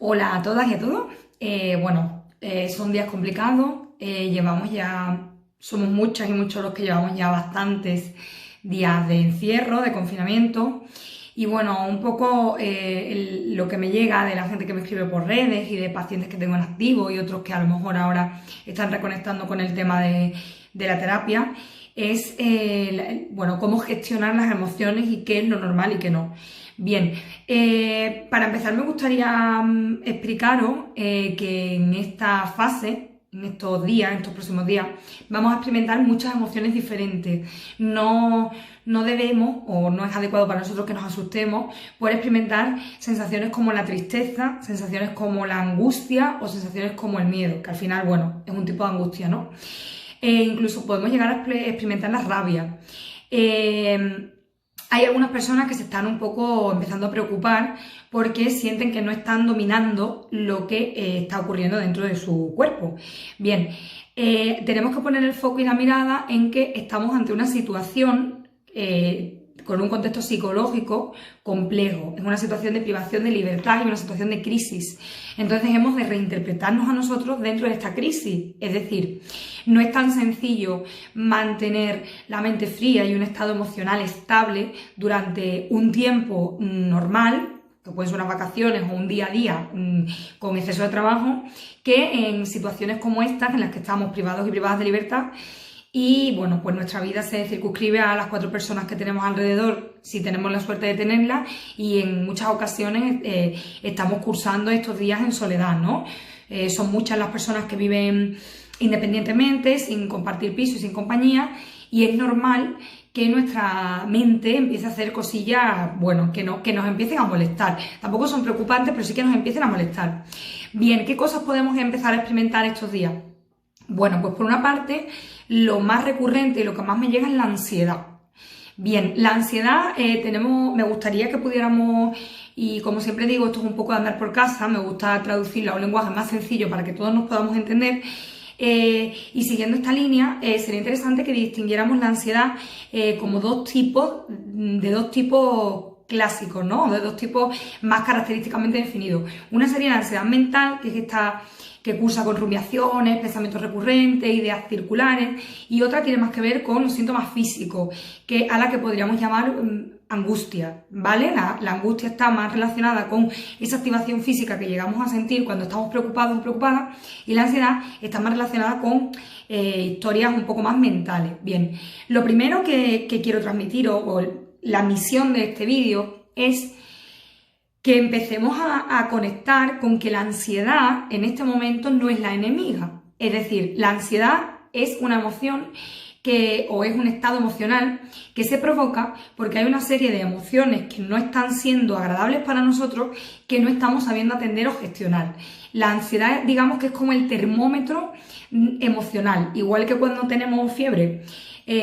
Hola a todas y a todos. Son días complicados. Somos muchas y muchos los que llevamos ya bastantes días de encierro, de confinamiento. Y bueno, un poco lo que me llega de la gente que me escribe por redes y de pacientes que tengo en activo y otros que a lo mejor ahora están reconectando con el tema de la terapia, es cómo gestionar las emociones y qué es lo normal y qué no. Bien, para empezar me gustaría explicaros que en esta fase, en estos días, en estos próximos días, vamos a experimentar muchas emociones diferentes. No debemos, o no es adecuado para nosotros que nos asustemos por experimentar sensaciones como la tristeza, sensaciones como la angustia o sensaciones como el miedo, que al final, bueno, es un tipo de angustia, ¿no? Incluso podemos llegar a experimentar la rabia. Hay algunas personas que se están un poco empezando a preocupar porque sienten que no están dominando lo que está ocurriendo dentro de su cuerpo. Bien, tenemos que poner el foco y la mirada en que estamos ante una situación con un contexto psicológico complejo, es una situación de privación de libertad y una situación de crisis. Entonces hemos de reinterpretarnos a nosotros dentro de esta crisis, es decir, no es tan sencillo mantener la mente fría y un estado emocional estable durante un tiempo normal, que pueden ser unas vacaciones o un día a día con exceso de trabajo, que en situaciones como estas en las que estamos privados y privadas de libertad. Y bueno, pues nuestra vida se circunscribe a las 4 personas que tenemos alrededor, si tenemos la suerte de tenerlas, y en muchas ocasiones estamos cursando estos días en soledad, ¿no? Son muchas las personas que viven independientemente, sin compartir piso y sin compañía, y es normal que nuestra mente empiece a hacer cosillas, bueno, que nos empiecen a molestar. Tampoco son preocupantes, pero sí que nos empiecen a molestar. Bien, ¿qué cosas podemos empezar a experimentar estos días? Bueno, pues por una parte, lo más recurrente y lo que más me llega es la ansiedad. Bien, la ansiedad me gustaría que pudiéramos, y como siempre digo, esto es un poco de andar por casa, me gusta traducirlo a un lenguaje más sencillo para que todos nos podamos entender. Y siguiendo esta línea, sería interesante que distinguiéramos la ansiedad como dos tipos clásicos, ¿no? De dos tipos más característicamente definidos. Una sería la ansiedad mental, que es esta que cursa con rumiaciones, pensamientos recurrentes, ideas circulares, y otra tiene más que ver con los síntomas físicos, a la que podríamos llamar angustia, ¿vale? La angustia está más relacionada con esa activación física que llegamos a sentir cuando estamos preocupados o preocupadas, y la ansiedad está más relacionada con historias un poco más mentales. Bien, lo primero que quiero transmitir, o la misión de este vídeo, es que empecemos a conectar con que la ansiedad en este momento no es la enemiga. Es decir, la ansiedad es una emoción o es un estado emocional que se provoca porque hay una serie de emociones que no están siendo agradables para nosotros, que no estamos sabiendo atender o gestionar. La ansiedad, digamos que es como el termómetro emocional, igual que cuando tenemos fiebre.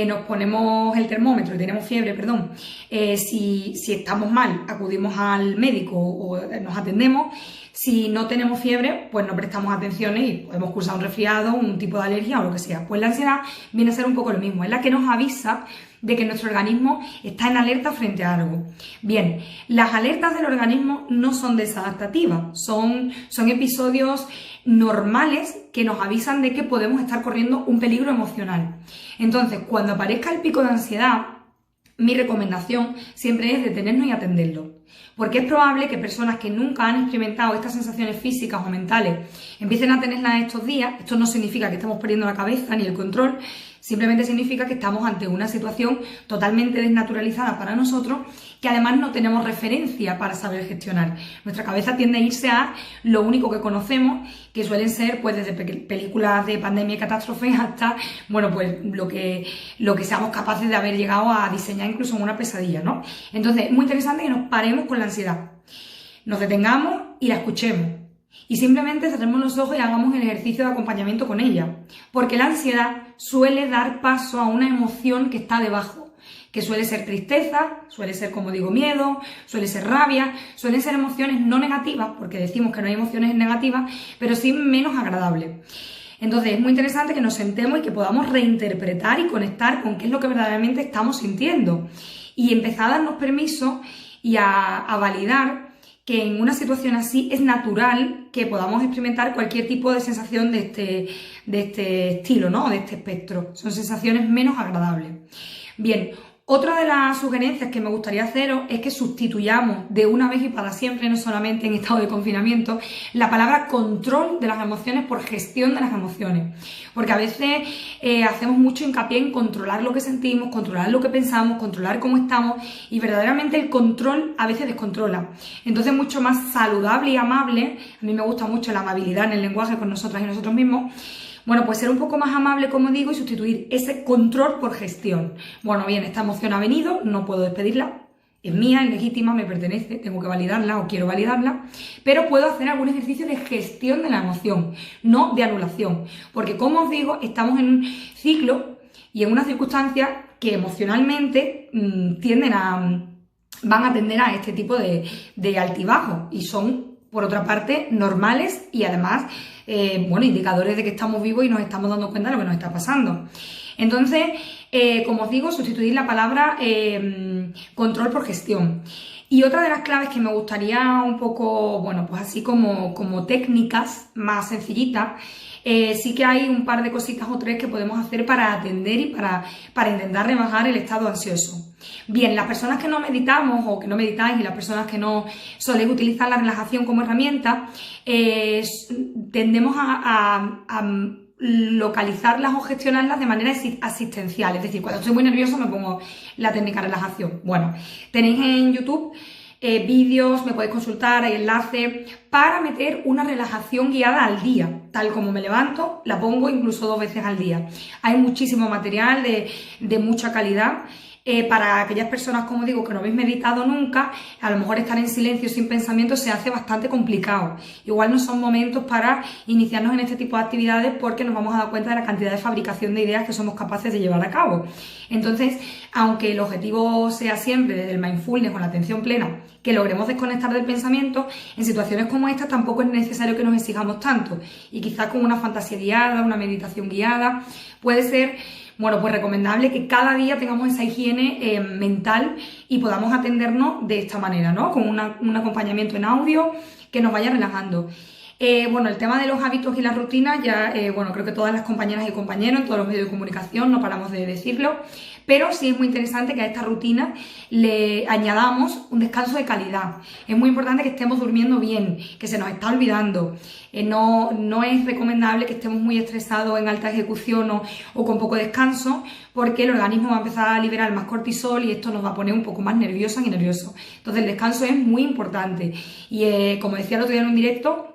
Nos ponemos el termómetro y tenemos fiebre, perdón, si estamos mal acudimos al médico o nos atendemos. Si no tenemos fiebre, pues no prestamos atención y podemos cursar un resfriado, un tipo de alergia o lo que sea. Pues la ansiedad viene a ser un poco lo mismo, es la que nos avisa de que nuestro organismo está en alerta frente a algo. Bien, las alertas del organismo no son desadaptativas, son episodios normales que nos avisan de que podemos estar corriendo un peligro emocional. Entonces, cuando aparezca el pico de ansiedad, mi recomendación siempre es detenernos y atenderlo. Porque es probable que personas que nunca han experimentado estas sensaciones físicas o mentales empiecen a tenerlas estos días. Esto no significa que estemos perdiendo la cabeza ni el control, simplemente significa que estamos ante una situación totalmente desnaturalizada para nosotros, que además no tenemos referencia para saber gestionar. Nuestra cabeza tiende a irse a lo único que conocemos, que suelen ser pues desde películas de pandemia y catástrofes hasta, bueno, pues lo que seamos capaces de haber llegado a diseñar incluso en una pesadilla, ¿no? Entonces es muy interesante que nos paremos con la ansiedad, nos detengamos y la escuchemos. Y simplemente cerremos los ojos y hagamos el ejercicio de acompañamiento con ella. Porque la ansiedad suele dar paso a una emoción que está debajo, que suele ser tristeza, suele ser, como digo, miedo, suele ser rabia, suelen ser emociones no negativas, porque decimos que no hay emociones negativas, pero sí menos agradables. Entonces es muy interesante que nos sentemos y que podamos reinterpretar y conectar con qué es lo que verdaderamente estamos sintiendo. Y empezar a darnos permiso y a validar que en una situación así es natural que podamos experimentar cualquier tipo de sensación de este estilo, ¿no? De este espectro. Son sensaciones menos agradables. Bien, otra de las sugerencias que me gustaría haceros es que sustituyamos de una vez y para siempre, no solamente en estado de confinamiento, la palabra control de las emociones por gestión de las emociones. Porque a veces hacemos mucho hincapié en controlar lo que sentimos, controlar lo que pensamos, controlar cómo estamos, y verdaderamente el control a veces descontrola. Entonces, mucho más saludable y amable, a mí me gusta mucho la amabilidad en el lenguaje con nosotras y nosotros mismos. Bueno, pues ser un poco más amable, como digo, y sustituir ese control por gestión. Bueno, bien, esta emoción ha venido, no puedo despedirla, es mía, es legítima, me pertenece, tengo que validarla o quiero validarla, pero puedo hacer algún ejercicio de gestión de la emoción, no de anulación. Porque, como os digo, estamos en un ciclo y en unas circunstancias que emocionalmente van a tender a este tipo de altibajos, y son, por otra parte, normales y además indicadores de que estamos vivos y nos estamos dando cuenta de lo que nos está pasando. Entonces, como os digo, sustituir la palabra control por gestión. Y otra de las claves que me gustaría un poco, bueno, pues así como técnicas más sencillitas, sí que hay un par de cositas o tres que podemos hacer para atender y para intentar rebajar el estado ansioso. Bien, las personas que no meditamos o que no meditáis y las personas que no soléis utilizar la relajación como herramienta, tendemos a localizarlas o gestionarlas de manera asistencial. Es decir, cuando estoy muy nerviosa me pongo la técnica de relajación. Bueno, tenéis en YouTube vídeos, me podéis consultar, hay enlaces para meter una relajación guiada al día. Tal como me levanto, la pongo incluso 2 veces al día. Hay muchísimo material de mucha calidad. Para aquellas personas, como digo, que no habéis meditado nunca, a lo mejor estar en silencio sin pensamiento se hace bastante complicado. Igual no son momentos para iniciarnos en este tipo de actividades, porque nos vamos a dar cuenta de la cantidad de fabricación de ideas que somos capaces de llevar a cabo. Entonces, aunque el objetivo sea siempre desde el mindfulness, con la atención plena, que logremos desconectar del pensamiento, en situaciones como esta tampoco es necesario que nos exijamos tanto. Y quizás con una fantasía guiada, una meditación guiada, puede ser, bueno, pues recomendable que cada día tengamos esa higiene mental y podamos atendernos de esta manera, ¿no? Con un acompañamiento en audio que nos vaya relajando. El tema de los hábitos y las rutinas, ya, creo que todas las compañeras y compañeros en todos los medios de comunicación no paramos de decirlo, pero sí es muy interesante que a esta rutina le añadamos un descanso de calidad. Es muy importante que estemos durmiendo bien, que se nos está olvidando. No es recomendable que estemos muy estresados, en alta ejecución o con poco descanso, porque el organismo va a empezar a liberar más cortisol y esto nos va a poner un poco más nerviosas y nerviosos. Entonces el descanso es muy importante. Y como decía el otro día en un directo,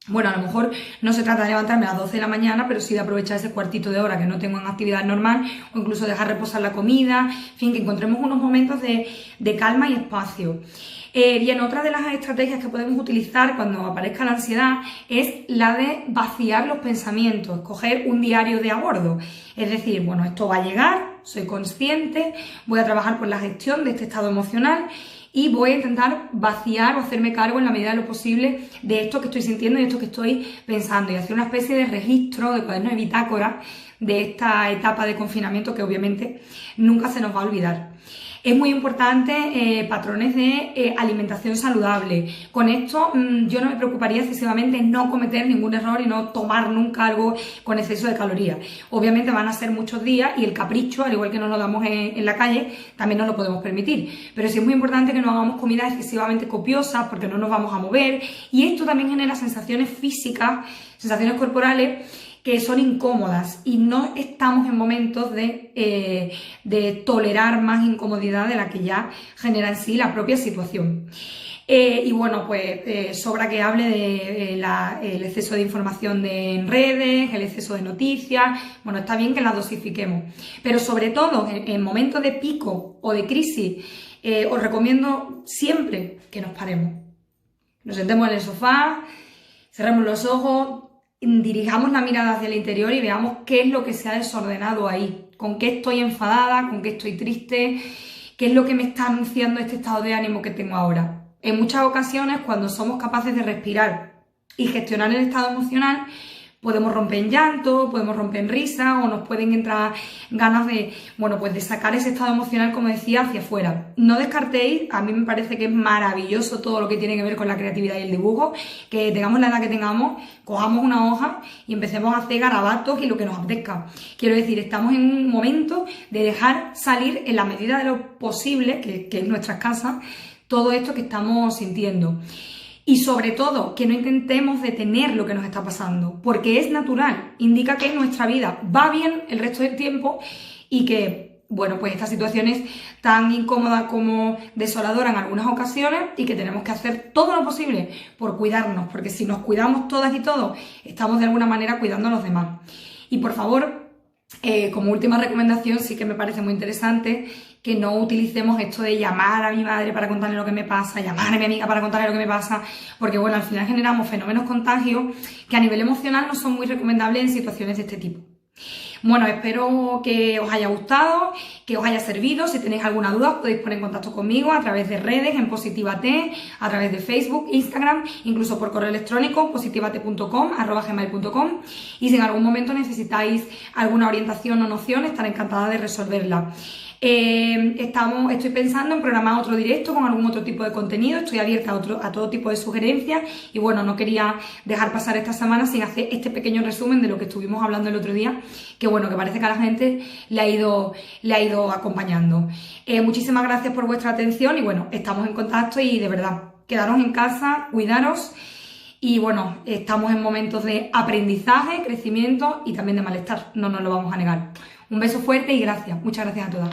bueno, a lo mejor no se trata de levantarme a las 12 de la mañana, pero sí de aprovechar ese cuartito de hora que no tengo en actividad normal, o incluso dejar reposar la comida, en fin, que encontremos unos momentos de calma y espacio. Bien, otra de las estrategias que podemos utilizar cuando aparezca la ansiedad es la de vaciar los pensamientos, coger un diario de a bordo. Es decir, bueno, esto va a llegar, soy consciente, voy a trabajar por la gestión de este estado emocional y voy a intentar vaciar o hacerme cargo en la medida de lo posible de esto que estoy sintiendo y de esto que estoy pensando, y hacer una especie de registro, de cuaderno de bitácora de esta etapa de confinamiento que obviamente nunca se nos va a olvidar. Es muy importante patrones de alimentación saludable. Con esto yo no me preocuparía excesivamente en no cometer ningún error y no tomar nunca algo con exceso de calorías. Obviamente van a ser muchos días y el capricho, al igual que nos lo damos en la calle, también nos lo podemos permitir. Pero sí es muy importante que no hagamos comidas excesivamente copiosas porque no nos vamos a mover, y esto también genera sensaciones físicas, sensaciones corporales que son incómodas, y no estamos en momentos de tolerar más incomodidad de la que ya genera en sí la propia situación. Sobra que hable del exceso de información en redes, el exceso de noticias. Bueno, está bien que las dosifiquemos, pero sobre todo en momentos de pico o de crisis, os recomiendo siempre que nos paremos. Nos sentemos en el sofá, cerremos los ojos, dirijamos la mirada hacia el interior y veamos qué es lo que se ha desordenado ahí, con qué estoy enfadada, con qué estoy triste, qué es lo que me está anunciando este estado de ánimo que tengo ahora. En muchas ocasiones, cuando somos capaces de respirar y gestionar el estado emocional, podemos romper en llanto, podemos romper en risa o nos pueden entrar ganas de, bueno, pues de sacar ese estado emocional, como decía, hacia afuera. No descartéis, a mí me parece que es maravilloso todo lo que tiene que ver con la creatividad y el dibujo, que tengamos la edad que tengamos, cojamos una hoja y empecemos a hacer garabatos y lo que nos apetezca. Quiero decir, estamos en un momento de dejar salir en la medida de lo posible, que es nuestras casas, todo esto que estamos sintiendo. Y sobre todo, que no intentemos detener lo que nos está pasando, porque es natural, indica que nuestra vida va bien el resto del tiempo y que, bueno, pues estas situaciones tan incómodas como desoladoras en algunas ocasiones y que tenemos que hacer todo lo posible por cuidarnos, porque si nos cuidamos todas y todos, estamos de alguna manera cuidando a los demás. Y por favor, como última recomendación, sí que me parece muy interesante que no utilicemos esto de llamar a mi madre para contarle lo que me pasa, llamar a mi amiga para contarle lo que me pasa, porque bueno, al final generamos fenómenos contagios que a nivel emocional no son muy recomendables en situaciones de este tipo. Bueno, espero que os haya gustado, que os haya servido. Si tenéis alguna duda podéis poner en contacto conmigo a través de redes, en Positivate, a través de Facebook, Instagram, incluso por correo electrónico, positivate.com@gmail.com. Y si en algún momento necesitáis alguna orientación o noción, estaré encantada de resolverla. Estoy pensando en programar otro directo con algún otro tipo de contenido, estoy abierta a todo tipo de sugerencias y bueno, no quería dejar pasar esta semana sin hacer este pequeño resumen de lo que estuvimos hablando el otro día, que bueno, que parece que a la gente le ha ido acompañando. Muchísimas gracias por vuestra atención y bueno, estamos en contacto y de verdad, quedaros en casa, cuidaros y bueno, estamos en momentos de aprendizaje, crecimiento y también de malestar, no nos lo vamos a negar. Un beso fuerte y gracias, muchas gracias a todas.